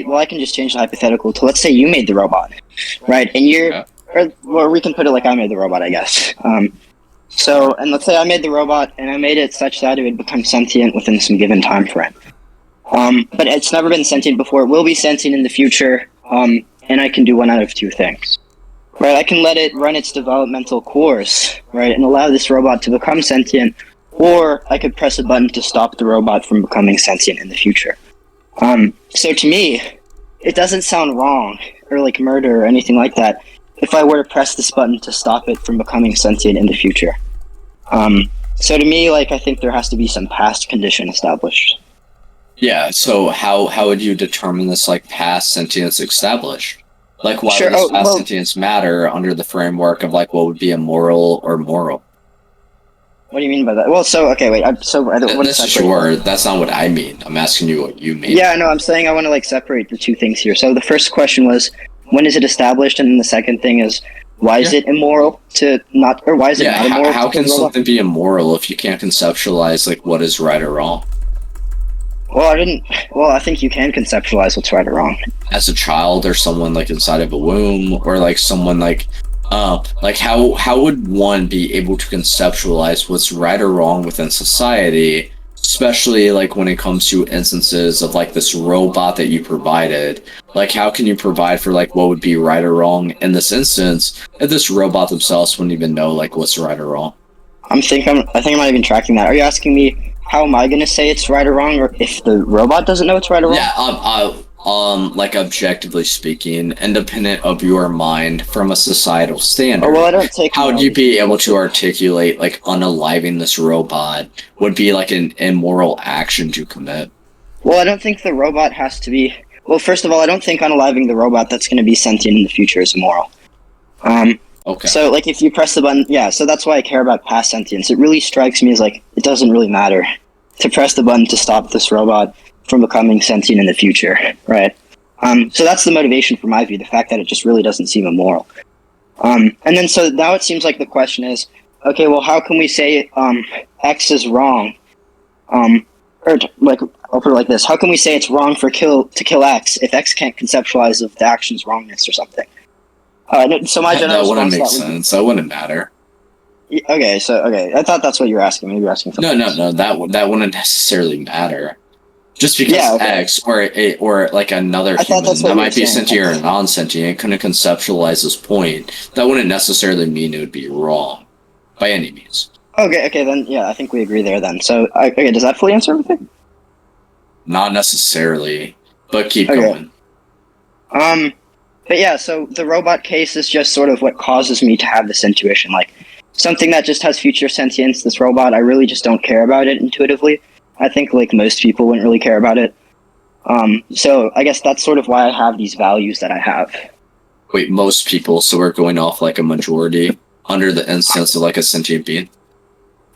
well, I can just change the hypothetical to, let's say you made the robot, right? And or we can put it like I made the robot, I guess. And let's say I made the robot and I made it such that it would become sentient within some given time frame. But it's never been sentient before. It will be sentient in the future. And I can do one out of two things. Right, I can let it run its developmental course, right, and allow this robot to become sentient, or I could press a button to stop the robot from becoming sentient in the future. So to me, it doesn't sound wrong, or like murder or anything like that, if I were to press this button to stop it from becoming sentient in the future. So to me, like, I think there has to be some past condition established. Yeah, so how would you determine this, like, past sentience established? Like, why does past sentience matter under the framework of, like, what would be immoral or moral? What do you mean by that? Well, so, okay, wait, Sure, that's not what I mean. I'm asking you what you mean. Yeah, no, I'm saying I want to, like, separate the two things here. So the first question was, when is it established? And then the second thing is, why is it immoral to not, or why is it not immoral? How can something be immoral if you can't conceptualize, like, what is right or wrong? Well, I think you can conceptualize what's right or wrong. As a child, or someone, like, inside of a womb, or, like, someone, like how would one be able to conceptualize what's right or wrong within society, especially, like, when it comes to instances of, like, this robot that you provided? Like, how can you provide for, like, what would be right or wrong in this instance if this robot themselves wouldn't even know, like, what's right or wrong? I think I'm not even tracking that. Are you asking me, how am I going to say it's right or wrong, or if the robot doesn't know it's right or wrong? Yeah, like, objectively speaking, independent of your mind from a societal standard. Well, I don't take. How would you be able to articulate, like, unaliving this robot would be, like, an immoral action to commit? Well, I don't think the robot has to be. Well, first of all, I don't think unaliving the robot that's going to be sentient in the future is immoral. Okay. So, like, if you press the button, so that's why I care about past sentience. It really strikes me as, like, it doesn't really matter to press the button to stop this robot from becoming sentient in the future, right? So that's the motivation for my view, the fact that it just really doesn't seem immoral. And then so now it seems like the question is, okay, well, how can we say X is wrong? Or, like, I'll put it like this, how can we say it's wrong to kill X if X can't conceptualize of the action's wrongness or something? So my general that wouldn't make sense. That wouldn't matter. Okay, I thought that's what you were asking. Maybe you're asking something. No. That wouldn't necessarily matter. Just because X or like another human that might be sentient or non-sentient couldn't conceptualize this point, that wouldn't necessarily mean it would be wrong by any means. Okay, then I think we agree there then. So okay, does that fully answer everything? Not necessarily, but keep going. But yeah, so the robot case is just sort of what causes me to have this intuition, like something that just has future sentience. This robot, I really just don't care about it intuitively. I think, like, most people wouldn't really care about it. So I guess that's sort of why I have these values that I have. Wait, most people, so we're going off, like, a majority under the instance of, like, a sentient being?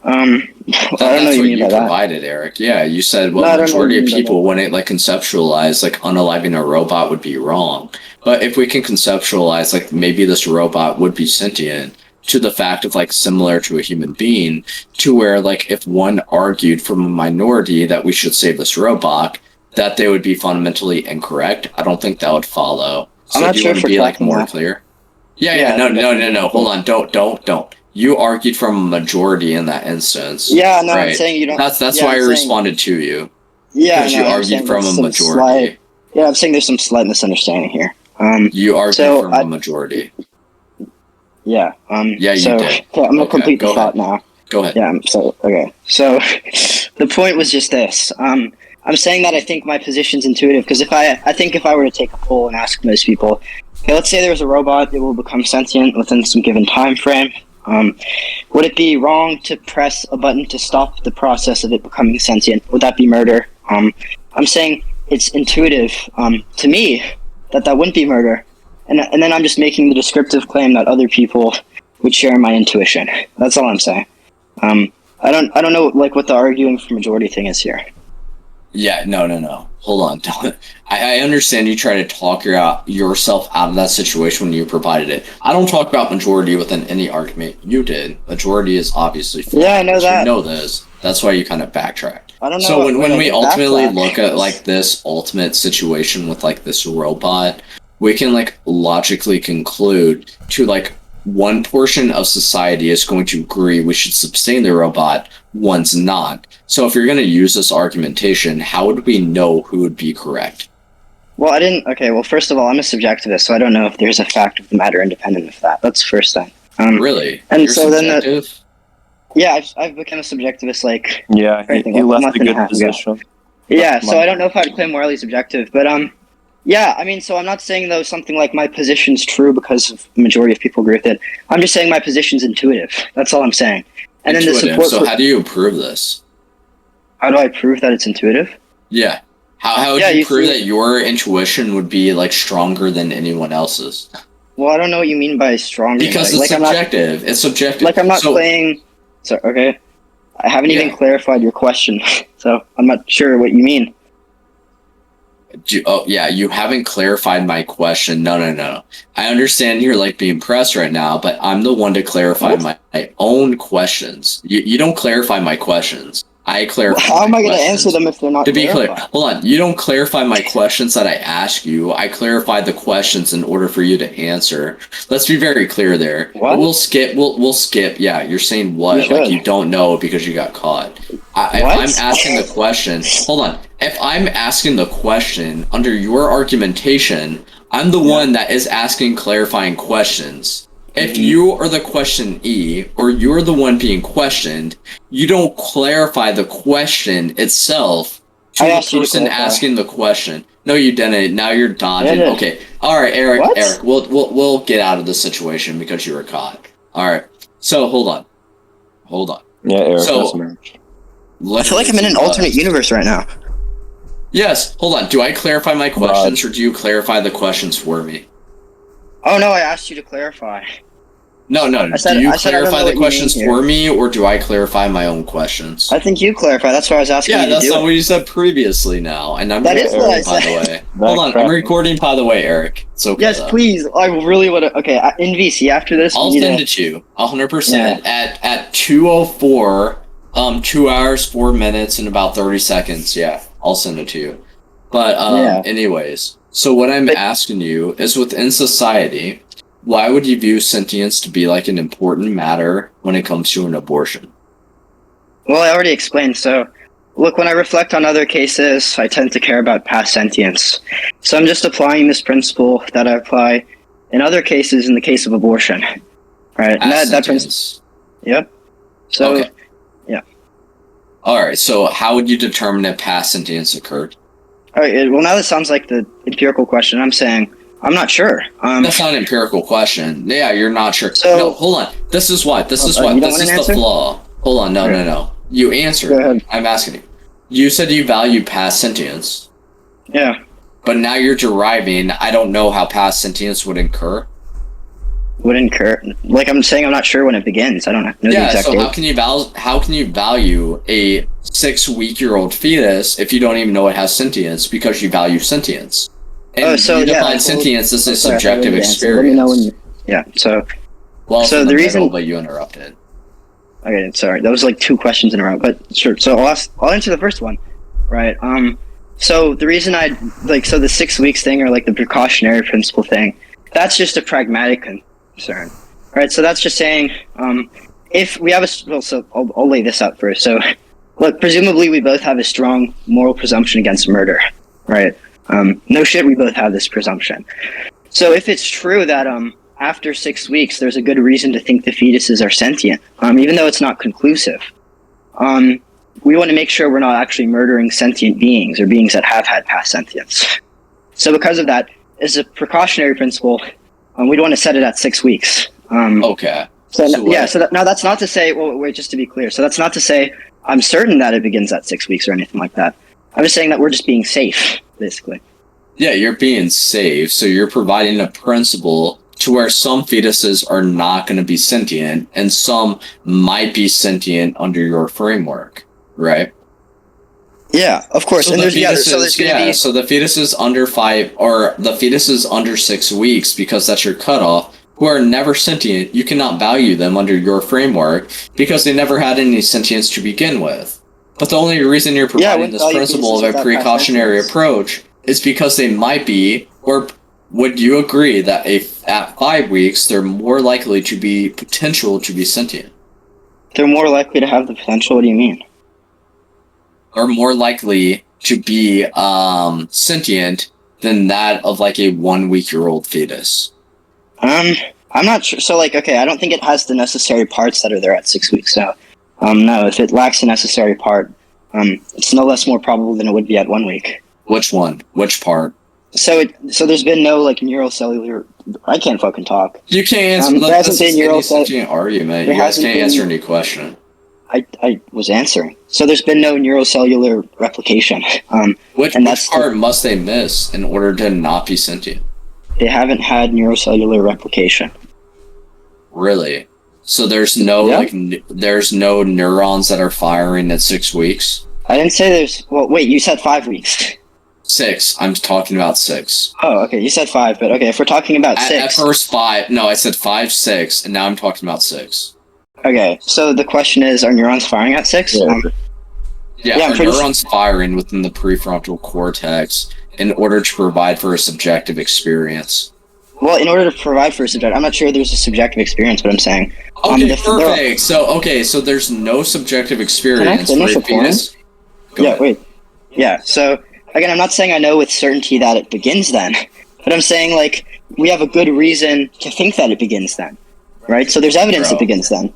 I don't know what you mean by that. Provided, Eric. Yeah, you said, well, majority of people wouldn't, like, conceptualize, like, unaliving a robot would be wrong. But if we can conceptualize, like, maybe this robot would be sentient, to the fact of, like, similar to a human being, to where, like, if one argued from a minority that we should save this robot, that they would be fundamentally incorrect, I don't think that would follow. So I'm not do you sure want to be, like, more clear? No. Hold on, don't. You argued from a majority in that instance. Yeah, no, right? I'm saying you don't. That's why I responded to you. Yeah, because you argued from a majority. I'm saying there's some slight misunderstanding here. You argued from a majority. Yeah. Yeah, you did. Okay, I'm gonna complete the thought now. Go ahead. Yeah. So the point was just this. I'm saying that I think my position's intuitive because I think if I were to take a poll and ask most people, okay, let's say there's a robot, it will become sentient within some given time frame. Would it be wrong to press a button to stop the process of it becoming sentient? Would that be murder? I'm saying it's intuitive to me that wouldn't be murder. And then I'm just making the descriptive claim that other people would share my intuition. That's all I'm saying. I don't know, like, what the arguing for majority thing is here. Yeah, no. Hold on. I understand you try to talk yourself out of that situation when you provided it. I don't talk about majority within any argument. You did. Majority is obviously false. Yeah, I know that. You know this. That's why you kind of backtracked. I don't know. So when we ultimately backtrack. look at like this ultimate situation with like this robot, we can like logically conclude to like one portion of society is going to agree we should sustain the robot, one's not. So if you're going to use this argumentation, how would we know who would be correct? Well, I didn't. Okay, well, first of all, I'm a subjectivist, so I don't know if there's a fact of the matter independent of that. That's the first thing. Really? And You're so subjective? then, yeah, I've become a subjectivist, like, Yeah, he left a good position. Ago. Yeah, so I don't know if I'd claim morally subjective, but yeah, I mean, so I'm not saying though something like my position's true because of the majority of people agree with it. I'm just saying my position's intuitive. That's all I'm saying. And intuitive. then the support. So how do you prove this? How do I prove that it's intuitive? Yeah. How would you prove that your intuition would be like stronger than anyone else's? Well, I don't know what you mean by stronger. Because it's subjective. It's subjective. Like I'm not saying. So okay, I haven't even clarified your question, so I'm not sure what you mean. You haven't clarified my question. No. I understand you're like being pressed right now, but I'm the one to clarify my own questions. You don't clarify my questions. I clarify. How am I going to answer them if they're not? To be clear, hold on. You don't clarify my questions that I ask you. I clarify the questions in order for you to answer. Let's be very clear there. What? We'll skip. We'll skip. Yeah, you're saying what? Like you don't know because you got caught. If I'm asking the question, hold on. If I'm asking the question under your argumentation, I'm the one that is asking clarifying questions. If you are the questionee, or you're the one being questioned, you don't clarify the question itself to the person asking the question. No, you didn't. Now you're dodging. Okay. All right, Eric. What? Eric, we'll get out of this situation because you were caught. All right. So hold on. Yeah, Eric. So, I feel like I'm in an alternate universe right now. Yes. Hold on. Do I clarify my questions, or do you clarify the questions for me? Oh no, I asked you to clarify. No. Do you clarify the questions for me, or do I clarify my own questions? I think you clarify. That's what I was asking you to do. Yeah, that's not what you said previously now. And I'm that is what I said. By the way. Hold on, I'm recording, by the way, Eric. It's okay. Yes, please. I really want to... Okay, in VC, after this... I'll send it to you, 100%. At 2:04, 2 hours, 4 minutes, and about 30 seconds. Yeah, I'll send it to you. But anyways, so what I'm asking you is within society... Why would you view sentience to be like an important matter when it comes to an abortion? Well, I already explained. So, look, when I reflect on other cases, I tend to care about past sentience. So I'm just applying this principle that I apply in other cases in the case of abortion. Right? And that principle. Yep. So, yeah. All right. So how would you determine if past sentience occurred? All right. Well, now this sounds like the empirical question. I'm saying... I'm not sure. That's not an empirical question. Yeah, you're not sure. So, no, hold on. This is what. This is the flaw. Hold on. No. You answer. Go ahead. I'm asking you. You said you value past sentience. Yeah. But now you're deriving, I don't know how past sentience would occur. Would occur? Like I'm saying, I'm not sure when it begins. I don't know the exact date. How can you value a 6-week-old fetus if you don't even know it has sentience because you value sentience? And you define sentience as a subjective experience. Let me know when you... Yeah, so... Well, so the reason... But you interrupted. Okay, sorry. That was like 2 questions in a row, but sure. So I'll answer the first one. Right. So the reason so the 6 weeks thing, or like the precautionary principle thing, that's just a pragmatic concern. Right, so that's just saying, if we have I'll lay this out first. So, look, presumably we both have a strong moral presumption against murder. Right. No shit, we both have this presumption. So if it's true that after 6 weeks, there's a good reason to think the fetuses are sentient, even though it's not conclusive, we want to make sure we're not actually murdering sentient beings or beings that have had past sentience. So because of that, as a precautionary principle, we'd want to set it at 6 weeks. Okay. Now that's not to say, well, wait, just to be clear. So that's not to say I'm certain that it begins at 6 weeks or anything like that. I'm just saying that we're just being safe, basically. Yeah, you're being safe, so you're providing a principle to where some fetuses are not going to be sentient, and some might be sentient under your framework, right? Yeah, of course. So and the fetuses under 5, or the fetuses under 6 weeks, because that's your cutoff, who are never sentient, you cannot value them under your framework because they never had any sentience to begin with. But the only reason you're providing this principle of a precautionary approach is because they might be, or would you agree that at 5 weeks, they're more likely to be potential to be sentient? They're more likely to have the potential? What do you mean? Or more likely to be sentient than that of like a 1-week-old fetus? I'm not sure. So like, okay, I don't think it has the necessary parts that are there at 6 weeks. So, no, if it lacks the necessary part, it's no less more probable than it would be at 1 week. Which one? Which part? So there's been no like neurocellular. I can't fucking talk. You can't answer. There hasn't been neurocellular argument. You guys can't answer any question. I was answering. So there's been no neurocellular replication. Which part must they miss in order to not be sentient? They haven't had neurocellular replication. Really? So there's no there's no neurons that are firing at 6 weeks? I didn't say there's. Well, wait. You said 5 weeks. 6. I'm talking about 6. Oh, okay. You said 5, but okay. If we're talking about 6, at first 5. No, I said 5, 6, and now I'm talking about 6. Okay. So the question is, are neurons firing at 6? Yeah, are neurons firing within the prefrontal cortex in order to provide for a subjective experience? Well, in order to provide for a subjective, I'm not sure there's a subjective experience, what I'm saying. Okay, perfect. So there's no subjective experience for a fetus? So, again, I'm not saying I know with certainty that it begins then, but I'm saying, like, we have a good reason to think that it begins then, right? So there's evidence it begins then.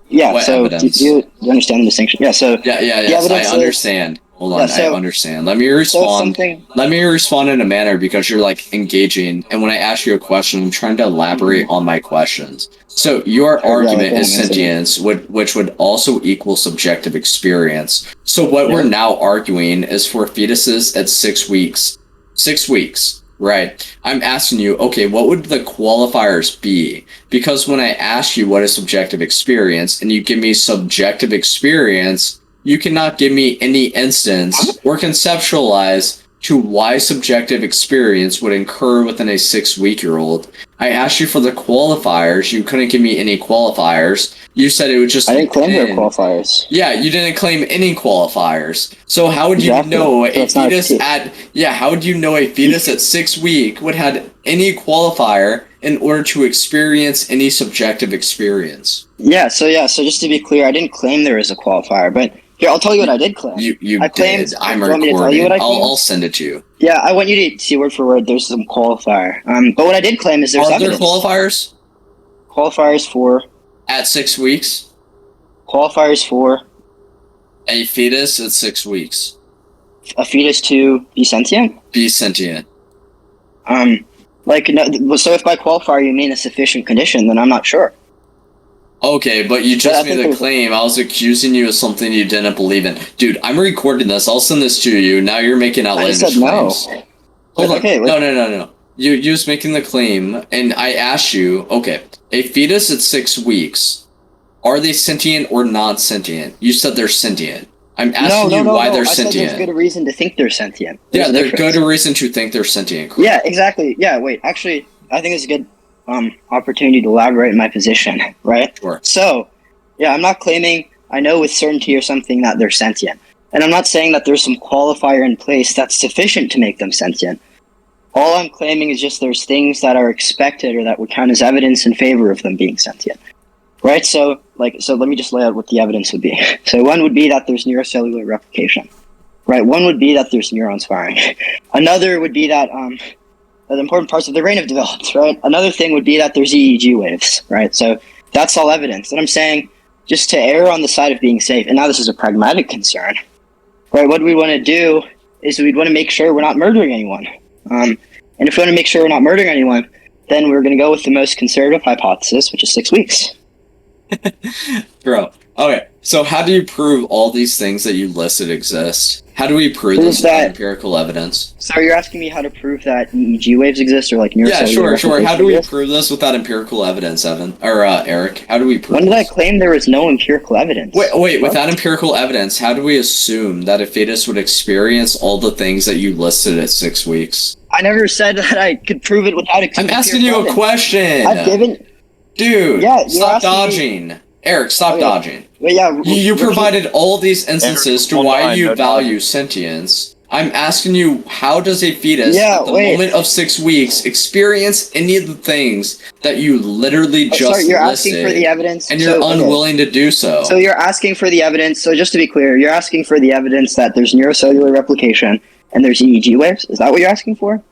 Yeah, what so evidence? do you understand the distinction? Yeah, so... Yes, I understand. Hold on, I understand. Let me respond. Let me respond in a manner because you're like engaging, and when I ask you a question, I'm trying to elaborate on my questions. So your argument is sentience, which would also equal subjective experience. So what we're now arguing is for fetuses at 6 weeks. 6 weeks, right? I'm asking you, okay, what would the qualifiers be? Because when I ask you what is subjective experience, and you give me subjective experience, you cannot give me any instance or conceptualize to why subjective experience would occur within a 6-week-old. I asked you for the qualifiers. You couldn't give me any qualifiers. You said it would just... I didn't claim there were qualifiers. Yeah, you didn't claim any qualifiers. So how would you know a fetus at... Yeah, how would you know a fetus at 6 weeks would have any qualifier in order to experience any subjective experience? So just to be clear, I didn't claim there is a qualifier, but... Here, I'll tell you what I did claim. You did. I'm recording. I'll send it to you. Yeah, I want you to see word for word. There's some qualifier. But what I did claim is there's evidence. Are there qualifiers? Qualifiers for... At 6 weeks? Qualifiers for... A fetus at 6 weeks. A fetus to be sentient? Be sentient. So if by qualifier you mean a sufficient condition, then I'm not sure. Okay, but you just made a claim. I was accusing you of something you didn't believe in. Dude, I'm recording this. I'll send this to you. Now you're making outlandish claims. Hold on. Okay, no. You was making the claim, and I asked you, okay, a fetus at 6 weeks, are they sentient or non-sentient? You said they're sentient. I'm asking you why they're sentient. I said there's good reason to think they're sentient. There's good reason to think they're sentient. Correct? Yeah, exactly. Yeah, wait. Actually, I think it's a good... opportunity to elaborate my position, right? Sure. So, I'm not claiming I know with certainty or something that they're sentient. And I'm not saying that there's some qualifier in place that's sufficient to make them sentient. All I'm claiming is just there's things that are expected or that would count as evidence in favor of them being sentient. Right? So let me just lay out what the evidence would be. So one would be that there's neurocellular replication. Right? One would be that there's neurons firing. Another would be that the important parts of the brain have developed, right? Another thing would be that there's EEG waves, right? So that's all evidence. And I'm saying, just to err on the side of being safe, and now this is a pragmatic concern, right? What we want to do is we'd want to make sure we're not murdering anyone. And if we want to make sure we're not murdering anyone, then we're going to go with the most conservative hypothesis, which is 6 weeks. Bro, okay. So how do you prove all these things that you listed exist? How do we prove this with empirical evidence? So you're asking me how to prove that EEG waves exist or like neurocellular... Yeah, sure. How do we prove this without empirical evidence, Evan? Or Eric, how do we prove When did I claim there was no empirical evidence? Wait, without empirical evidence, how do we assume that a fetus would experience all the things that you listed at 6 weeks? I never said that I could prove it without empirical evidence. I'm asking you a question! I've given... Dude, stop dodging. Eric, stop dodging. Well, yeah, You provided all these instances to why you value sentience. I'm asking you, how does a fetus at the moment of 6 weeks experience any of the things that you literally just you're listed, asking for the evidence, and you're unwilling to do so? So you're asking for the evidence. So just to be clear, you're asking for the evidence that there's neurocellular replication and there's EEG waves. Is that what you're asking for?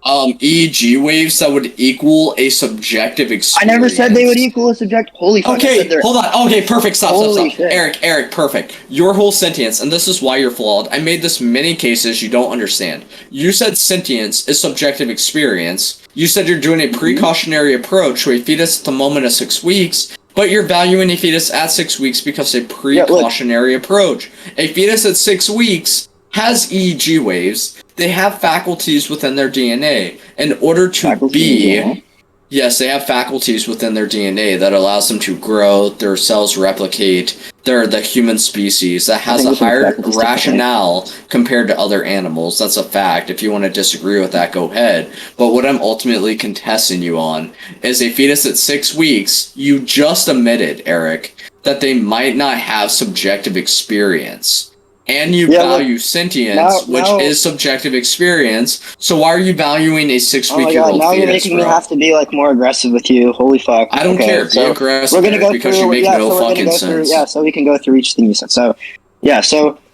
EEG waves that would equal a subjective experience. I never said they would equal a subject. Holy fuck. Okay, hold on. Okay, perfect. Stop. Shit. Eric, perfect. Your whole sentience, and this is why you're flawed. I made this many cases you don't understand. You said sentience is subjective experience. You said you're doing a precautionary approach to a fetus at the moment of 6 weeks, but you're valuing a fetus at 6 weeks because a precautionary approach. A fetus at 6 weeks has EEG waves. They have faculties within their DNA. In order to yes, they have faculties within their DNA that allows them to grow, their cells replicate. They're the human species that has a higher rationale compared to other animals. That's a fact. If you want to disagree with that, go ahead. But what I'm ultimately contesting you on is a fetus at 6 weeks. You just admitted, Eric, that they might not have subjective experience. And you value sentience, which is subjective experience. So why are you valuing a 6-week-old now fetus, you're making me have to be like more aggressive with you. Holy fuck. I don't care. Be aggressive. We're gonna go because through, you make no fucking sense. So we can go through each thing you said. So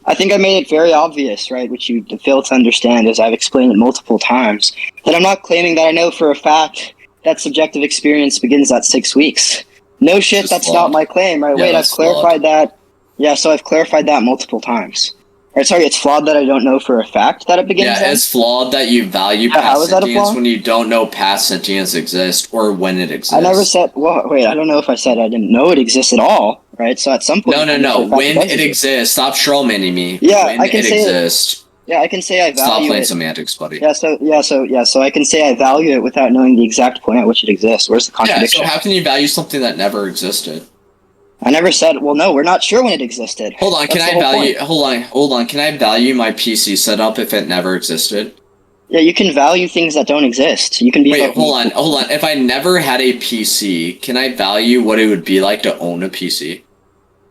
I think I made it very obvious, right, which you fail to understand, as I've explained it multiple times, that I'm not claiming that I know for a fact that subjective experience begins at 6 weeks. No shit, that's not my claim, right? Wait, I've clarified that. Yeah, so I've clarified that multiple times. Right, sorry, it's flawed that I don't know for a fact that it begins. Yeah, it's flawed that you value past sentience when you don't know past sentience exists or when it exists. I never said. Well, wait, I don't know if I said I didn't know it exists at all. Right, so at some point. No. When it exists, stop strawmanning me. Yeah, when I can it say exists. Yeah, I can say I value it. Stop playing semantics, buddy. So I can say I value it without knowing the exact point at which it exists. Where's the contradiction? Yeah, so how can you value something that never existed? I never said, well, no, we're not sure when it existed. Hold on, can I value my PC setup if it never existed? Yeah, you can value things that don't exist. You can be. Wait, hold on. If I never had a PC, can I value what it would be like to own a PC?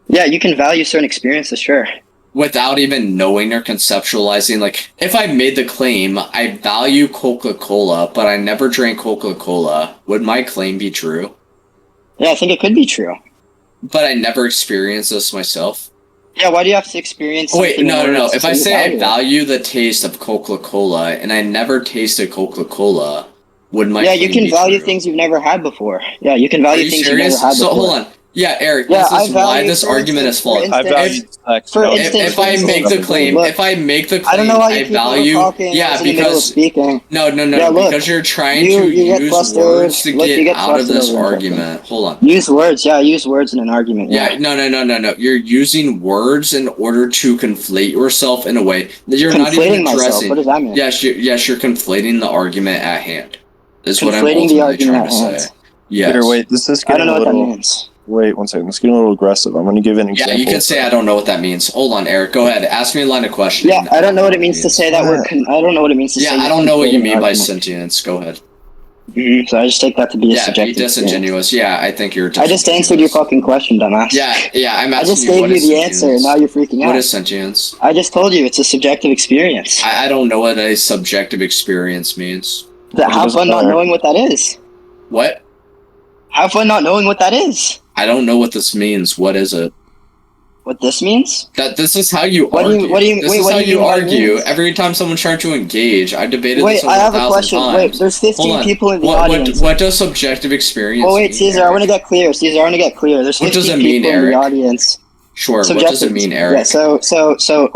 Yeah, you can value certain experiences, sure. Without even knowing or conceptualizing, like, if I made the claim, I value Coca-Cola, but I never drank Coca-Cola, would my claim be true? Yeah, I think it could be true. But I never experienced this myself. Yeah, why do you have to experience something? Wait, no. If I say I value the taste of Coca-Cola and I never tasted Coca-Cola, would my claim you can be value true? things you've never had before. Yeah, you can value things you've never had before. So hold on. Yeah, Eric, this is why this argument is flawed. If I make the claim, I don't know why you value. Yeah, because no, because you're trying to use words to get out of this argument. Hold on. Use words, use words in an argument. Yeah, no. You're using words in order to conflate yourself in a way that you're not even addressing. What does that mean? Yes, you're conflating the argument at hand. Is what I'm ultimately trying to say. Yes. Peter, wait, this is I don't know what that means. Wait 1 second. Let's get a little aggressive. I'm going to give an example. Yeah, you can say I don't know what that means. Hold on, Eric. Go ahead. Ask me a line of questioning. Yeah, I don't know what it means to say that word. I don't know what it means to say. Yeah, I don't know what you mean by sentience. Go ahead. So I just take that to be a subjective. Yeah, be disingenuous. Yeah, I think you're. I just answered your fucking question, dumbass. Yeah. I'm asking you. I just gave you the answer, and now you're freaking out. What is sentience? I just told you it's a subjective experience. I don't know what a subjective experience means. Have fun not knowing what that is. What? Have fun not knowing what that is. I don't know what this means. What is it? What this means? That this is how you argue. This is how you argue. Every time someone's trying to engage, I debated this over 1,000 times. Wait, I have a question. Wait, there's 15 people in the audience. What does subjective experience mean? Wait, Caesar, I want to get clear. There's 15 people in the audience. Sure, what does it mean, Eric? Yeah, so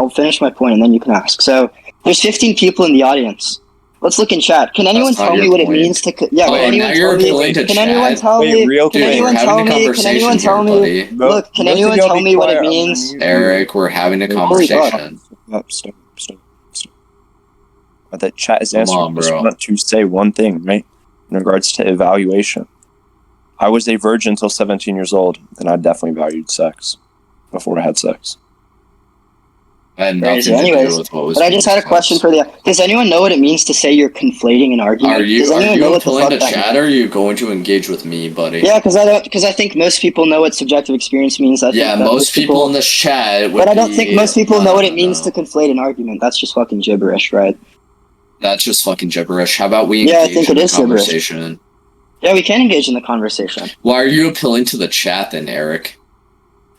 I'll finish my point and then you can ask. So, there's 15 people in the audience. Let's look in chat. Can anyone tell me what it means to? Yeah. Can anyone tell me? Look, can anyone tell me what it means? Eric, we're having a conversation. Stop. But that chat is answering. I just want to say one thing, right? In regards to evaluation, I was a virgin until 17 years old, and I definitely valued sex before I had sex. I had Crazy. nothing to Anyways, do with what was but I just had a question for the. Does anyone know what it means to say you're conflating an argument? Are you Does anyone know what the appealing fuck to that chat, means? or are you going to engage with me, buddy? Yeah, because I think most people know what subjective experience means. I think that most people in this chat would but I don't think most people know what it means no. to conflate an argument. That's just fucking gibberish, right? That's just fucking gibberish. How about we Yeah, I engage think in it the is gibberish. conversation? Yeah, we can engage in the conversation. Why are you appealing to the chat then, Eric?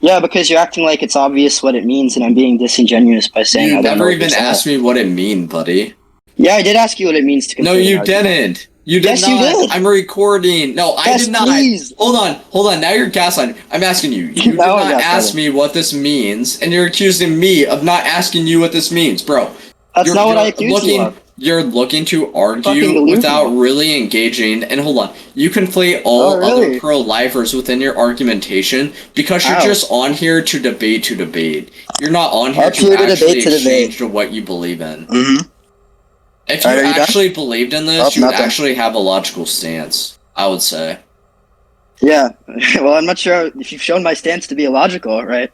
Yeah, because you're acting like it's obvious what it means, and I'm being disingenuous by saying I don't know. You never even asked me what it means, buddy. Yeah, I did ask you what it means to conflate. No, you didn't. You did yes, not. You did. I'm recording. No, I did not. Please. Hold on. Now you're gaslighting. I'm asking you. You did not ask me what this means, and you're accusing me of not asking you what this means, bro. That's not what I accused you of. You're looking to argue without really engaging, and hold on, you conflate all other pro-lifers within your argumentation because you're just on here to debate. You're not on here to actually exchange to what you believe in. Mm-hmm. If you actually believed in this, you would actually have a logical stance, I would say. Yeah, well, I'm not sure if you've shown my stance to be illogical, right?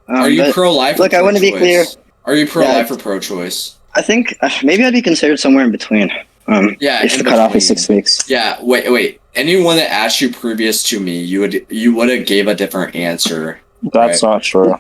Are you pro-life or pro-choice? Look, I want to be clear. Are you pro-life or pro-choice? I think maybe I'd be considered somewhere in between. If the cutoff is 6 weeks. Yeah, wait. Anyone that asked you previous to me, you would have gave a different answer. That's not true.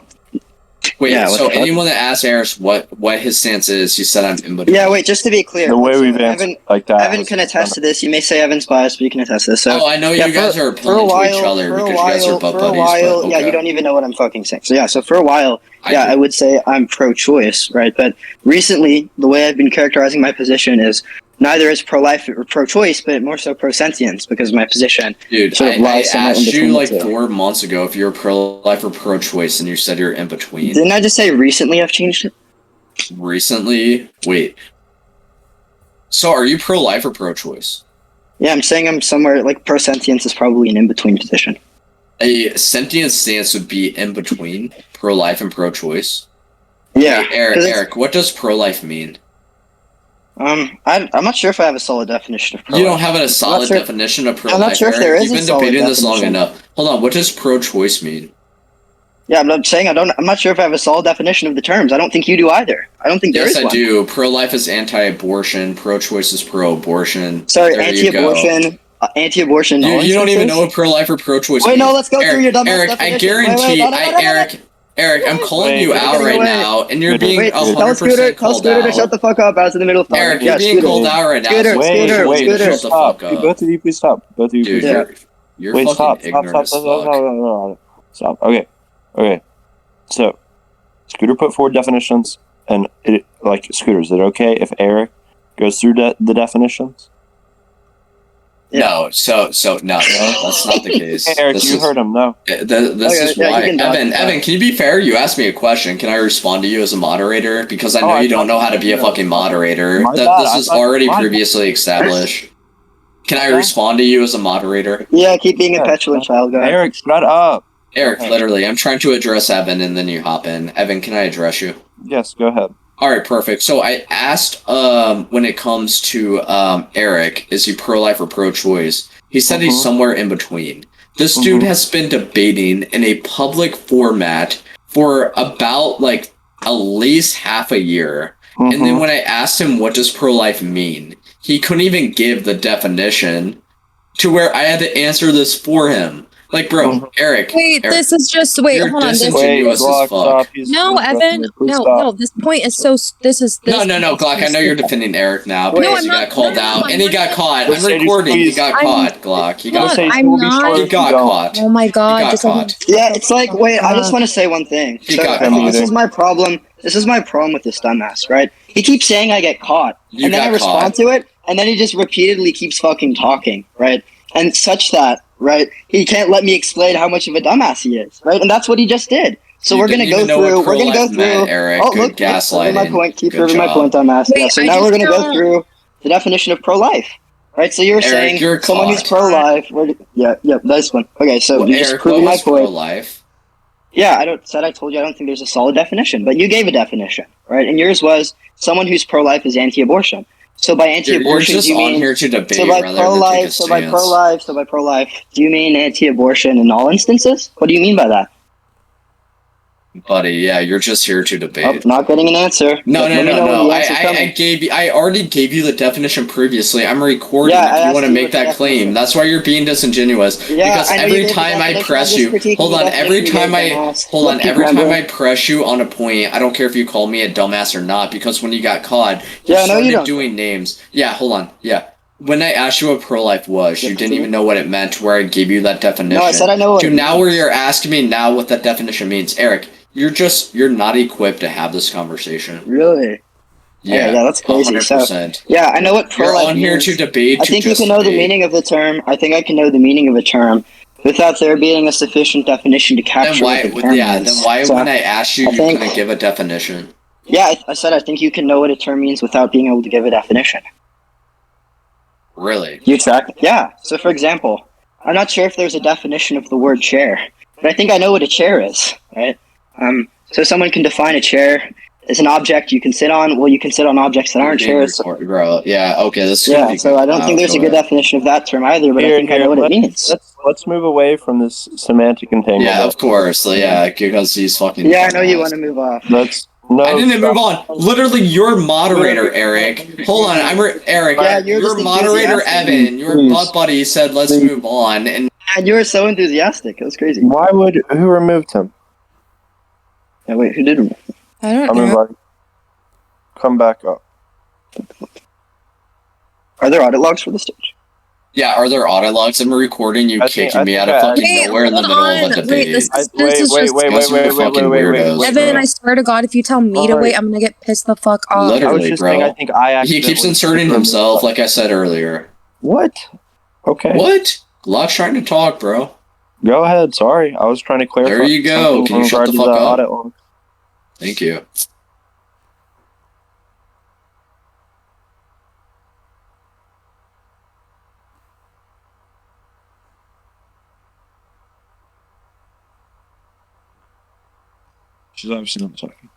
Wait, so anyone that asked Eris what his stance is, you said I'm in between. Yeah, wait, just to be clear. The way we've answered like that. Evan can attest to this. You may say Evan's biased, but you can attest to this. So, I know you guys are appealing to each other because you guys are butt buddies. For a while, yeah, you don't even know what I'm fucking saying. So for a while, I would say I'm pro-choice, right? But recently, the way I've been characterizing my position is neither is pro-life or pro-choice, but more so pro-sentience because my position. Dude, I asked you like 4 months ago if you're pro-life or pro-choice, and you said you're in between. Didn't I just say recently I've changed it? Recently? Wait. So are you pro-life or pro-choice? Yeah, I'm saying I'm somewhere, like pro-sentience is probably an in-between position. A sentient stance would be in between pro-life and pro-choice? Yeah. Hey, Eric, what does pro-life mean? I'm not sure if I have a solid definition of pro-life. You don't have a solid definition of pro-life. I'm not sure if there is a solid definition. You've been debating this long enough. Hold on, what does pro-choice mean? Yeah, I'm saying I'm not sure if I have a solid definition of the terms. I don't think you do either. I don't think there is one. Yes, I do. Pro-life is anti-abortion. Pro-choice is pro-abortion. Sorry, anti-abortion. Anti-abortion. You don't even know what pro-life or pro-choice means. Wait, no, let's go through your dumb Eric, definition. I guarantee. Eric, I'm calling you out right now, and you're being 100% called out. Tell Scooter to shut the fuck up. I was in the middle of talking. Eric, you're being called out right now. Scooter, shut the fuck up. Both of you, please stop. Both of you, please stop. You're fucking ignorant as fuck. Stop. Okay. So, Scooter put forward definitions, and Scooter, is it okay if Eric goes through the definitions? No, no, that's not the case. Hey, Eric, you heard him, no. This is why. Evan, can you be fair? You asked me a question. Can I respond to you as a moderator? Because I know you don't know how to be a fucking moderator. This is already previously established. Can I respond to you as a moderator? Yeah, keep being a petulant child, guy. Eric, shut up. Eric, literally, I'm trying to address Evan, and then you hop in. Evan, can I address you? Yes, go ahead. All right, perfect. So I asked when it comes to Erik, is he pro-life or pro-choice? He said he's somewhere in between. This dude has been debating in a public format for about at least half a year. And then when I asked him what does pro-life mean, he couldn't even give the definition to where I had to answer this for him. Bro, Erik. Wait, this is just hold on. No, Evan. No. This point is so. No, Glock. I know you're defending Erik now because he got called out and he got caught. I'm recording. He got caught, Glock. He got caught. Oh my god. He got caught. Yeah, it's wait. I just want to say one thing. This is my problem. This is my problem with this dumbass, right? He keeps saying I get caught, and then I respond to it, and then he just repeatedly keeps fucking talking, right? And such that. Right, he can't let me explain how much of a dumbass he is. Right, and that's what he just did. So we're gonna go through. Eric, good gaslighting. My point. Keep proving my point, dumbass. Yeah, so now we're gonna go through the definition of pro-life. Right, so you're saying someone who's pro-life. Yeah, nice one. Okay, so you just proved my point. Pro-life. Yeah, I told you I don't think there's a solid definition, but you gave a definition, right? And yours was someone who's pro-life is anti-abortion. So by anti-abortion, do you mean here to debate so by pro-life? So by pro-life, do you mean anti-abortion in all instances? What do you mean by that? Buddy, yeah, you're just here to debate. Oh, not getting an answer. No. I already gave you the definition previously. I'm recording if you want to make that claim. That's why you're being disingenuous. Yeah, because every time I press you, every time I press you on a point, I don't care if you call me a dumbass or not, because when you got caught, you started doing names. Yeah, hold on. Yeah. When I asked you what pro-life was, you didn't even know what it meant, where I gave you that definition. No, I said I know what it means. Now where you're asking me now what that definition means. Eric, you're not equipped to have this conversation. Really? Yeah, that's crazy. 100%. So, yeah, I know what pro-life means. You're on here to debate. I think you can know the meaning of the term. I think I can know the meaning of a term without there being a sufficient definition to capture what the term is. Then why when I asked you, you couldn't give a definition? Yeah, I said I think you can know what a term means without being able to give a definition. Really? You track? Yeah. So, for example, I'm not sure if there's a definition of the word chair, but I think I know what a chair is, right? So someone can define a chair as an object you can sit on. Well, you can sit on objects that aren't chairs. Bro, yeah, okay. So I don't think there's a good definition of that term either, but I think I know what it means. Let's move away from this semantic entanglement. Yeah, of course. Yeah, because he's fucking... Yeah, I know you want to move off. I didn't move on. Literally, your moderator, Eric. Hold on, Eric. Yeah, your moderator, Evan, your butt buddy said, "Let's move on," and you were so enthusiastic. It was crazy. Who removed him? Yeah, wait, who did remove him? I don't know. Come back up. Are there audit logs for the stage? Yeah, are there audit logs? I'm recording you kicking me out of fucking nowhere in the middle of a debate. Wait. Evan, I swear to God, if you tell me to wait, I'm gonna get pissed the fuck off. Literally, bro. He keeps inserting himself, like I said earlier. What? Okay. What? Locke's trying to talk, bro. Go ahead. Sorry, I was trying to clarify. There you go. Can you shut the fuck up? Thank you. She's obviously not talking.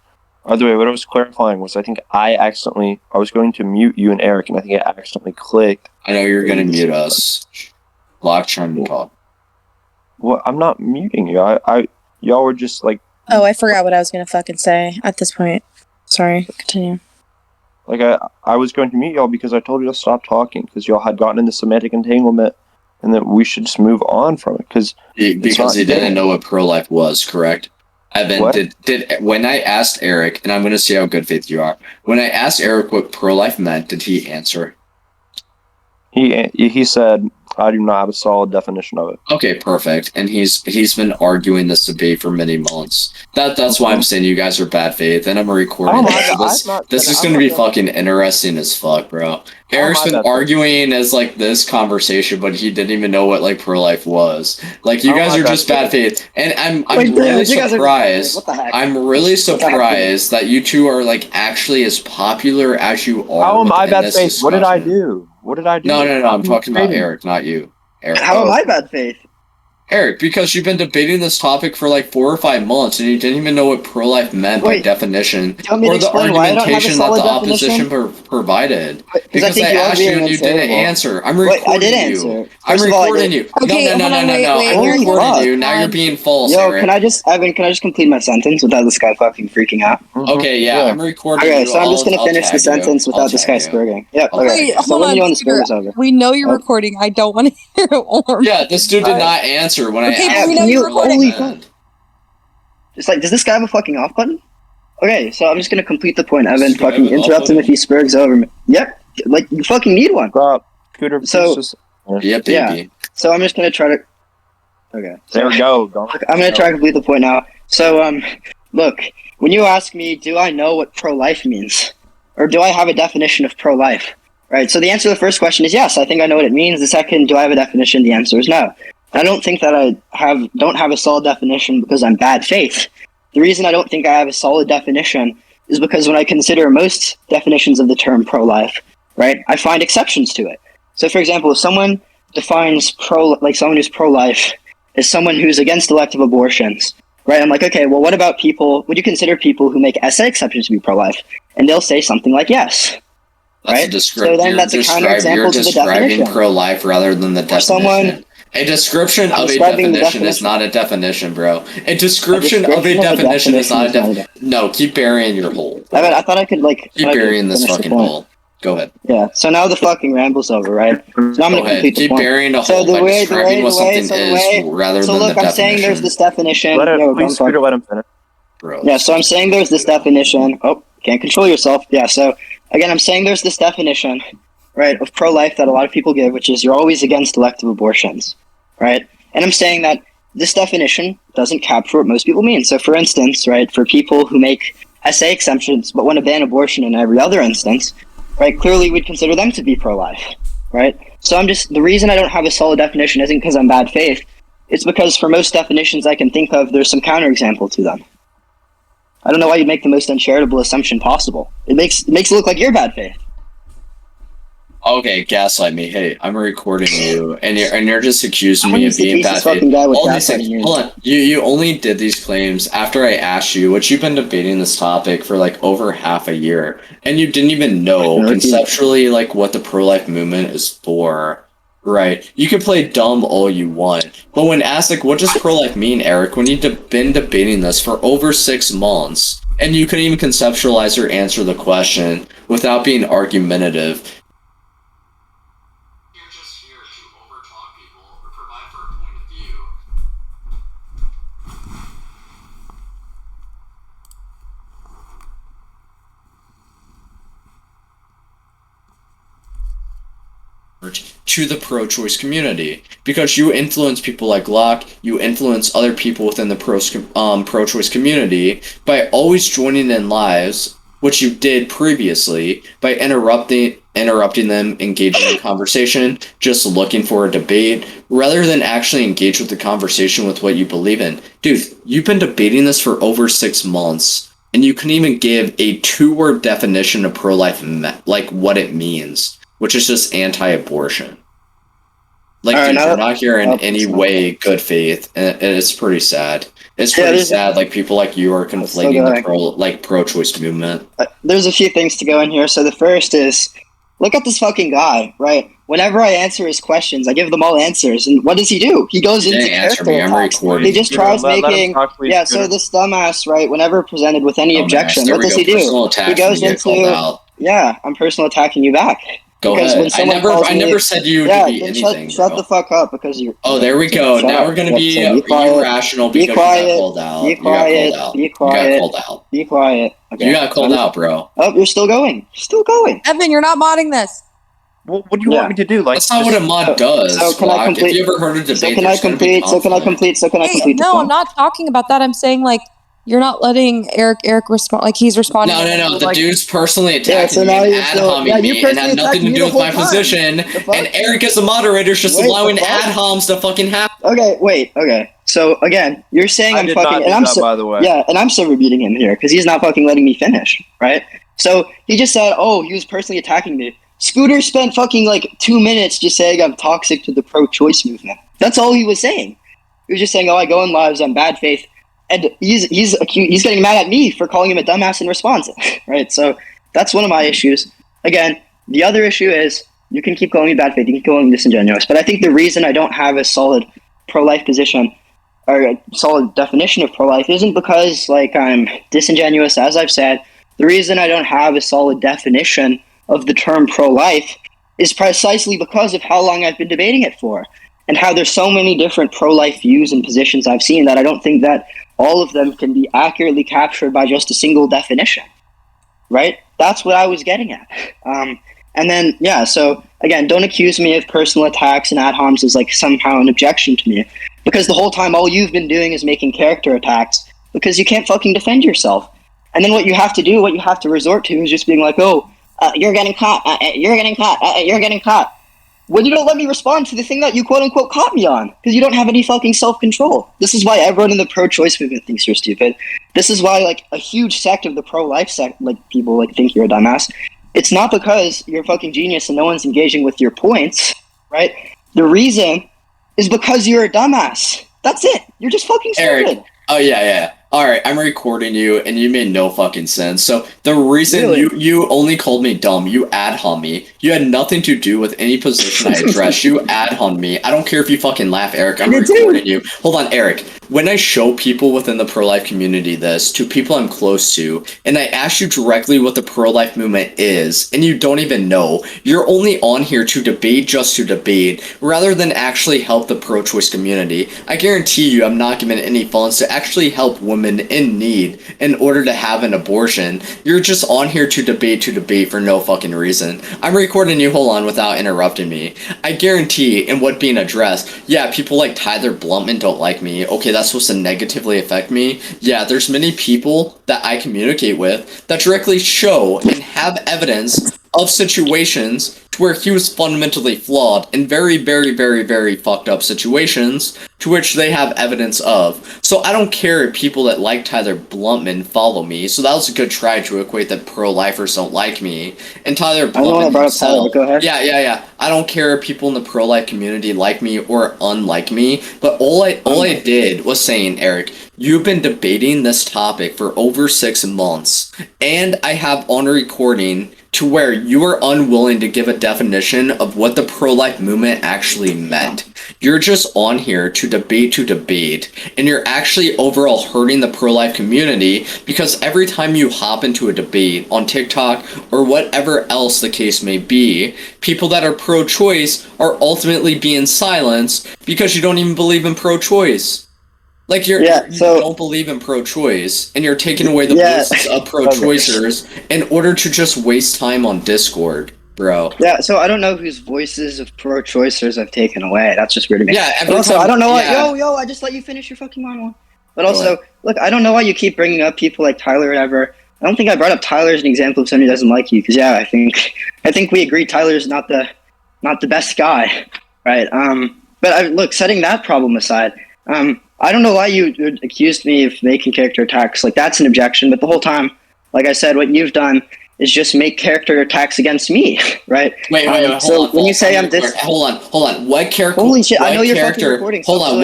By the way, what I was clarifying was I think I was going to mute you and Eric, and I think I accidentally clicked. I know you're going to mute us. Locke's trying to talk. Well, I'm not muting you. Y'all were just like... Oh, I forgot what I was going to fucking say at this point. Sorry, continue. Like, I was going to mute y'all because I told you to stop talking, because y'all had gotten into semantic entanglement, and that we should just move on from it, because he didn't know what pro-life was, correct? Evan, did when I asked Eric, and I'm going to see how good faith you are, when I asked Eric what pro-life meant, did he answer? He said, I do not have a solid definition of it. Okay, perfect. And he's been arguing this debate for many months. That's why I'm saying you guys are bad faith, and I'm recording this. This is going to be fucking interesting as fuck, bro. Eric's been arguing as like this conversation, but he didn't even know what like pro-life was. Like you guys are just bad faith, and I'm really surprised. I'm really surprised that you two are like actually as popular as you are. How am I bad faith? What did I do? What did I do? No. I'm talking about Eric, not you. Eric. How am I bad faith? Eric, because you've been debating this topic for like 4 or 5 months, and you didn't even know what pro-life meant by definition, or the argumentation that the opposition provided. Because I asked you and you didn't answer. I'm recording you. I'm recording you. No. I'm recording you. Now you're being false, Eric. Can I just complete my sentence without this guy fucking freaking out? Okay, yeah, I'm recording you. Okay, so I'm just gonna finish the sentence without this guy spurging. Yep. Wait, hold on. We know you're recording. I don't want to hear it. Yeah, this dude did not answer. When I asked it's like, does this guy have a fucking off button? Okay, so I'm just gonna complete the point. Evan, fucking interrupt him if he spurgs over me. Yep, like you fucking need one. Scooter. Yep, yeah. So I'm just gonna try to. Okay. There we go. I'm gonna try to complete the point now. So look, when you ask me, do I know what pro-life means, or do I have a definition of pro-life? Right. So the answer to the first question is yes. I think I know what it means. The second, do I have a definition? The answer is no. I don't think that I don't have a solid definition because I'm bad faith. The reason I don't think I have a solid definition is because when I consider most definitions of the term pro-life, right, I find exceptions to it. So, for example, if someone defines someone who's pro-life as someone who's against elective abortions, right? I'm like, okay, well, what about people? Would you consider people who make essay exceptions to be pro-life? And they'll say something like yes. Right? So then that's a counterexample to the definition. Pro-life rather than the definition. A description of a definition is not a definition, bro. A description of a definition is not a definition. No, keep burying your hole. I thought I could, like... Keep burying this fucking hole. Go ahead. Yeah, so now the fucking ramble's over, right? So now I'm going to complete the point. Keep burying a hole by describing what something is rather than the definition. So look, I'm saying there's this definition. Please, Scooter, let him finish. Bro. Yeah, so I'm saying there's this definition. Oh, can't control yourself. Yeah, so, again, I'm saying there's this definition, right, of pro-life that a lot of people give, which is you're always against elective abortions, right? And I'm saying that this definition doesn't capture what most people mean. So, for instance, right, for people who make SA exemptions but want to ban abortion in every other instance, right, clearly we'd consider them to be pro-life, right? So the reason I don't have a solid definition isn't because I'm bad faith. It's because for most definitions I can think of, there's some counterexample to them. I don't know why you'd make the most uncharitable assumption possible. It makes it look like you're bad faith. Okay, gaslight me. Hey, I'm recording you, and you're just accusing me of being bad faith. Hold on. You only did these claims after I asked you, which you've been debating this topic for like over half a year, and you didn't even know conceptually like what the pro-life movement is for. Right. You can play dumb all you want, but when asked like, what does pro-life mean, Eric, when you've been debating this for over 6 months, and you couldn't even conceptualize or answer the question without being argumentative. You're just here to overtalk people or provide for a point of view. To the pro-choice community, because you influence people like Locke, you influence other people within the pro-choice community by always joining in lives, which you did previously, by interrupting them, engaging in conversation, just looking for a debate, rather than actually engage with the conversation with what you believe in. Dude, you've been debating this for over 6 months, and you couldn't even give a 2-word definition of pro-life, like what it means, which is just anti-abortion. Like, dude, you're not here in any way good faith, and it's pretty sad. It's pretty sad, like, people like you are conflating the pro-choice movement. There's a few things to go in here. So the first is, look at this fucking guy, right? Whenever I answer his questions, I give them all answers, and what does he do? He goes into character attacks. He just tries making... Yeah, so this dumbass, right, whenever presented with any objection, what does he do? He goes into... Yeah, I'm personal attacking you back. Go ahead. I never said you would be anything. Shut the fuck up because you're... Oh, there we go. Now we're going to be irrational because you got called out. Be quiet. Be quiet. You got called out. Be quiet. Okay. You got called out, bro. Oh, you're still going. Still going. Evan, you're not modding this. What do you want me to do? Like, that's not what a mod does. So can I complete? Have you ever heard of debate? So can I complete? No, I'm not talking about that. I'm saying, like, you're not letting Eric respond. Like, he's responding. No. The dude's personally attacking me and ad-homming me and had nothing to do with my position. And Eric, as a moderator, is just allowing ad-homs to fucking happen. Okay, wait. Okay. So, again, you're saying I'm fucking... And I'm by the way. Yeah, and I'm still rebuting him here because he's not fucking letting me finish, right? So, he just said, oh, he was personally attacking me. Scooter spent fucking, like, 2 minutes just saying I'm toxic to the pro-choice movement. That's all he was saying. He was just saying, oh, I go in lives, I'm bad faith. And he's getting mad at me for calling him a dumbass in response, right? So that's one of my issues. Again, the other issue is you can keep calling me bad faith, you can keep calling me disingenuous, but I think the reason I don't have a solid pro-life position or a solid definition of pro-life isn't because like I'm disingenuous, as I've said. The reason I don't have a solid definition of the term pro-life is precisely because of how long I've been debating it for and how there's so many different pro-life views and positions I've seen that I don't think that all of them can be accurately captured by just a single definition, right? That's what I was getting at. And then, yeah, so again, don't accuse me of personal attacks and ad homs as like somehow an objection to me, because the whole time all you've been doing is making character attacks because you can't fucking defend yourself. And then what you have to do, what you have to resort to is just being like, oh, you're getting caught, you're getting caught, you're getting caught. When you don't let me respond to the thing that you quote-unquote caught me on, because you don't have any fucking self-control. This is why everyone in the pro-choice movement thinks you're stupid. This is why, like, a huge sect of the pro-life sect, like, people, like, think you're a dumbass. It's not because you're a fucking genius and no one's engaging with your points, right? The reason is because you're a dumbass. That's it. You're just fucking stupid. Eric. Oh, yeah. Alright, I'm recording you, and you made no fucking sense. So, the reason you only called me dumb, you ad hom me. You had nothing to do with any position I addressed. You ad hom me. I don't care if you fucking laugh, Eric. I'm recording you. Hold on, Eric. When I show people within the pro-life community this, to people I'm close to, and I ask you directly what the pro-life movement is, and you don't even know, you're only on here to debate just to debate, rather than actually help the pro-choice community. I guarantee you I'm not giving any funds to actually help women in need in order to have an abortion. You're just on here to debate for no fucking reason. I'm recording you, hold on, without interrupting me. I guarantee in what being addressed, yeah, people like Tyler Bluntman don't like me. Okay, that's supposed to negatively affect me. Yeah, there's many people that I communicate with that directly show and have evidence of situations to where he was fundamentally flawed in very, very, very, very fucked up situations to which they have evidence of. So I don't care if people that like Tyler Bluntman follow me. So that was a good try to equate that pro-lifers don't like me. And Tyler Bluntman himself, go ahead. Yeah. I don't care if people in the pro-life community like me or unlike me. But all I did was saying, Eric, you've been debating this topic for over 6 months. And I have on recording to where you are unwilling to give a definition of what the pro-life movement actually meant. You're just on here to debate, and you're actually overall hurting the pro-life community because every time you hop into a debate on TikTok or whatever else the case may be, people that are pro-choice are ultimately being silenced because you don't even believe in pro-choice. Like, you don't believe in pro-choice, and you're taking away the voices of pro-choicers in order to just waste time on Discord, bro. Yeah, so I don't know whose voices of pro-choicers I've taken away. That's just weird to me. Yeah, but also, I don't know why... Yo, I just let you finish your fucking monologue. But also, look, I don't know why you keep bringing up people like Tyler or whatever. I don't think I brought up Tyler as an example of someone who doesn't like you, because, I think we agree Tyler's not the best guy, right? But look, setting that problem aside... I don't know why you accused me of making character attacks. Like, that's an objection. But the whole time, like I said, what you've done is just make character attacks against me, right? Wait, hold on. What character? Holy shit! I know you're fucking recording. Hold on.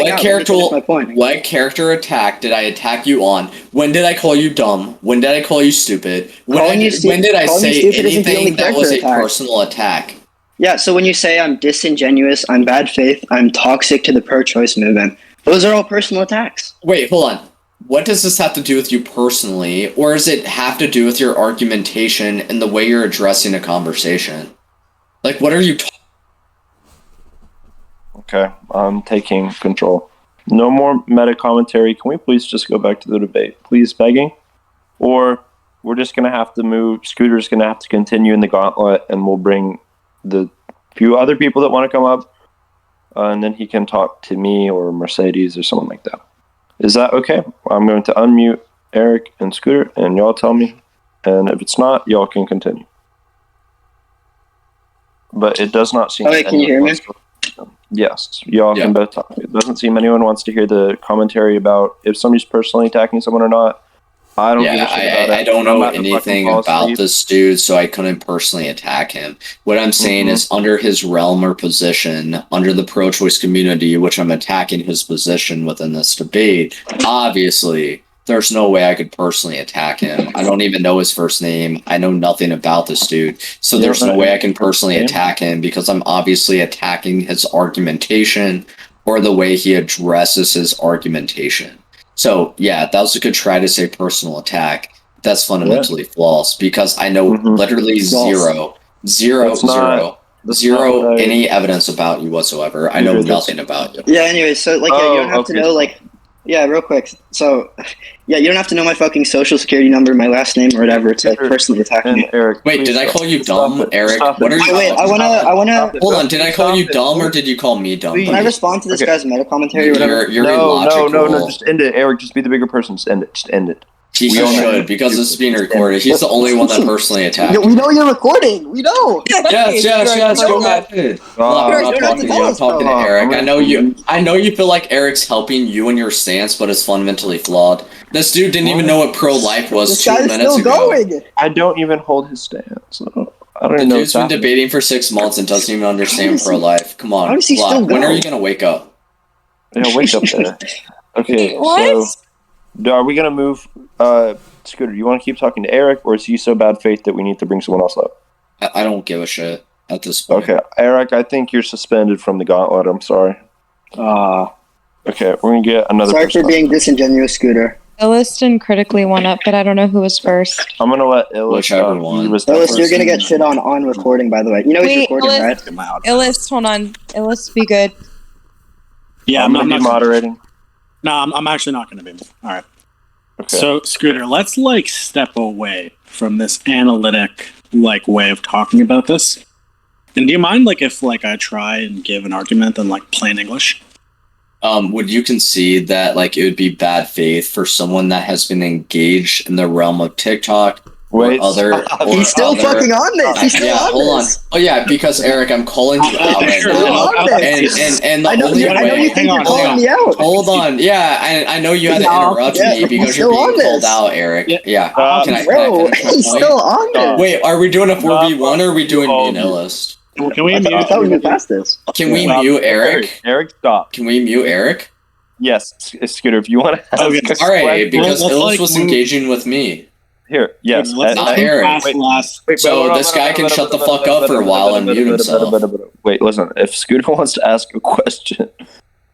What character attack did I attack you on? When did I call you dumb? When did I call you stupid? When did I say anything that was a personal attack? Yeah. So when you say I'm disingenuous, I'm bad faith, I'm toxic to the pro-choice movement. Those are all personal attacks. Wait, hold on. What does this have to do with you personally, or does it have to do with your argumentation and the way you're addressing a conversation? Like, what are you talking? Okay, I'm taking control. No more meta commentary. Can we please just go back to the debate? Please, begging? Or we're just going to have to move. Scooter's going to have to continue in the gauntlet, and we'll bring the few other people that want to come up. And then he can talk to me or Mercedes or someone like that. Is that okay? I'm going to unmute Eric and Scooter, and y'all tell me. And if it's not, y'all can continue. But it does not seem... Okay, can you hear me? Yes, y'all can both talk. It doesn't seem anyone wants to hear the commentary about if somebody's personally attacking someone or not. I don't give a shit about it. I don't know anything about this dude, so I couldn't personally attack him. What I'm saying is, under his realm or position, under the pro-choice community, which I'm attacking his position within this debate, obviously, there's no way I could personally attack him. I don't even know his first name. I know nothing about this dude. So there's no way I can personally attack him because I'm obviously attacking his argumentation or the way he addresses his argumentation. So, yeah, that was a good try to say personal attack. That's fundamentally false because I know literally zero any evidence about you whatsoever. I know nothing about you. Yeah, anyway, so, like, you don't have to know, like, real quick. So, you don't have to know my fucking social security number, my last name, or whatever to, like, personally attack me. Eric, wait, did I call you dumb, Eric? What are you? Wait, I wanna. Hold on, did I call you dumb or did you call me dumb? Can I respond to this guy's meta commentary or whatever? You're illogical. No, just end it, Eric. Just be the bigger person. Just end it. He should, because this is being recorded. He's the only one that personally attacked. Yeah, we know you're recording. We know. Yes. Go ahead. I'm talking to Eric. I know you feel like Eric's helping you in your stance, but it's fundamentally flawed. This dude didn't even know what pro-life was 2 minutes ago. I don't even hold his stance. I don't the even know. Dude's been debating for 6 months and doesn't even understand pro-life. Come on, when are you gonna wake up? Yeah, wake up there. Okay, what? Are we gonna move? Scooter, do you want to keep talking to Eric, or is he so bad faith that we need to bring someone else up? I don't give a shit at this point. Okay, Eric, I think you're suspended from the gauntlet. I'm sorry. Okay, we're gonna get another. Sorry for being disingenuous, Scooter. Illiston critically won up, but I don't know who was first. I'm gonna let Illis. Whichever one. Illis, you're gonna get shit on recording, by the way. You know he's recording, right? Illis, hold on. Illis, be good. Yeah, I'm gonna be moderating. No, I'm actually not gonna be. All right. Okay. So, Scooter, let's like step away from this analytic like way of talking about this. And do you mind like if like I try and give an argument in like plain English? Would you concede that like it would be bad faith for someone that has been engaged in the realm of TikTok Wait, he's still fucking on this. He's still on hold this. on. Oh yeah, because Eric, I'm calling you out right now. And the only way. I know you think you're calling me out. Hold on. Yeah, I know you had to interrupt me because you're being called out, Eric. Yeah. Bro, he's still on this. Wait, are we doing a 4v1 or are we doing me and Illist? Can we mute? I thought we moved past this. Can we mute Eric? Eric, stop. Can we mute Eric? Yes, Scooter, if you want to ask all right, because let's, Illist like, was move. engaging with me. Here, yes. Let's not move Eric. past last. So this guy can shut the fuck up for a while and mute himself. Wait, listen. If Scooter wants to ask a question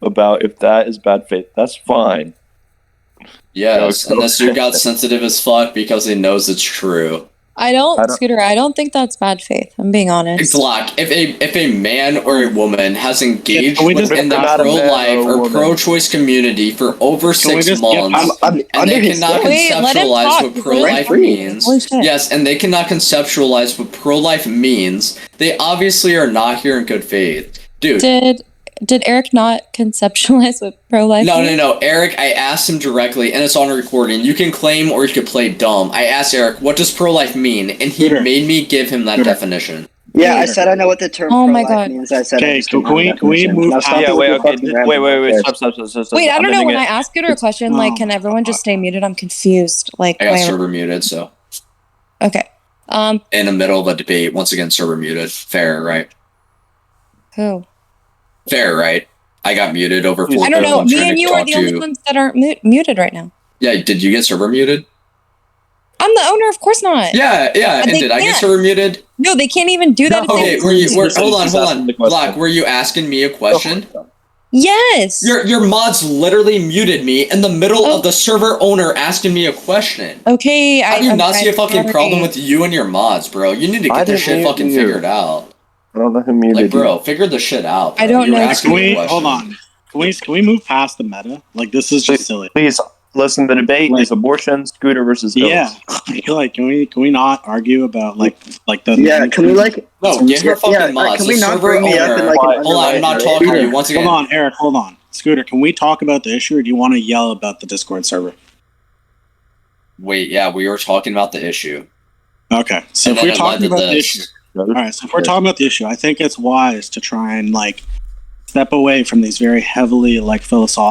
about if that is bad faith, that's fine. Yes, and this dude got sensitive as fuck because he knows it's true. Scooter, I don't think that's bad faith. I'm being honest. Block. If a man or a woman has engaged within the not a man pro-life or a or woman. pro-choice community for over 6 just months, I'm and they his cannot thumb. Wait, let him conceptualize talk. what He's pro-life free. means. Holy shit. Yes, and they cannot conceptualize what pro-life means. They obviously are not here in good faith, dude. Did Eric not conceptualize what pro-life means? No. Eric, I asked him directly, and it's on recording. You can claim or you can play dumb. I asked Eric, what does pro-life mean? And he made me give him that definition. Yeah, I said I know what the term pro-life means. I said Okay, can we move past? Yeah, wait, stop. Wait, I don't know. When I ask Scooter a question, like, can everyone just stay muted? I'm confused. Like, I got server muted, so. Okay. In the middle of a debate, once again, server muted. Fair, right? Who? Fair, right? I got muted over 4. I don't know. Me and you are the only ones that aren't muted right now. Yeah, did you get server muted? I'm the owner, of course not. Yeah. And did I get server muted? No, they can't even do that. Okay, hold on. Block, were you asking me a question? Yes. Your mods literally muted me in the middle of the server owner asking me a question. Okay, How do you not see a fucking problem with you and your mods, bro? You need to get this shit fucking figured out. I don't know who muted Like, bro, figure this shit out. Bro. I don't know. Hold on. Can we move past the meta? Like, this is just silly. Please listen. The debate is abortion, Scooter versus Illis. Yeah. Like, can we not argue about like the? Yeah. Can we like? No, get her fucking mods. Can we The not server bring me up in owner. like an Hold on, I'm not talking to you once again. Hold on, Eric. Hold on, Scooter. Can we talk about the issue, or do you want to yell about the Discord server? Wait, yeah, we were talking about the issue. Okay, so And if then we're it talking led to about the this. issue, all right. So if we're talking about the issue, I think it's wise to try and like step away from these very heavily like philosophical